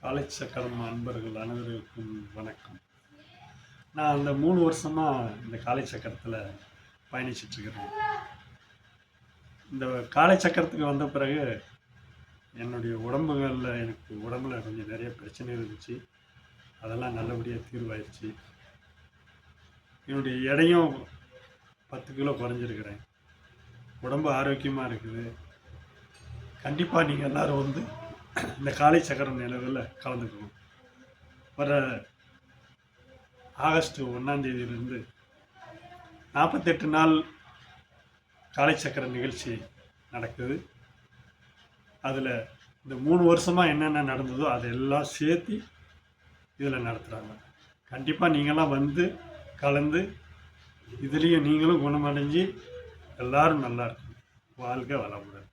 காலை சக்கரம் அன்பர்கள் அனைவருக்கும் வணக்கம். நான் அந்த 3 வருஷமாக இந்த காலை சக்கரத்தில் பயணிச்சிட்ருக்கிறேன். இந்த காலை சக்கரத்துக்கு வந்த பிறகு என்னுடைய எனக்கு உடம்புல கொஞ்சம் நிறைய பிரச்சனை இருந்துச்சு. அதெல்லாம் நல்லபடியாக தீர்வாயிடுச்சு. என்னுடைய எடையும் 10 கிலோ குறைஞ்சிருக்கிறேன். உடம்பு ஆரோக்கியமாக இருக்குது. கண்டிப்பாக நீங்கள் எல்லோரும் இந்த காலை சக்கரம் நிலவில் கலந்துக்கணும். வர ஆகஸ்ட் 1ஆம் தேதியிலிருந்து 48 நாள் காலை சக்கர நிகழ்ச்சி நடக்குது. அதில் இந்த 3 வருஷமாக என்னென்ன நடந்ததோ அதெல்லாம் சேர்த்து இதில் நடத்துகிறாங்க. கண்டிப்பாக நீங்களாம் கலந்து இதுலேயும் நீங்களும் குணமடைஞ்சு எல்லோரும் நல்லா இருக்கணும். வாழ்க வளமுடன்.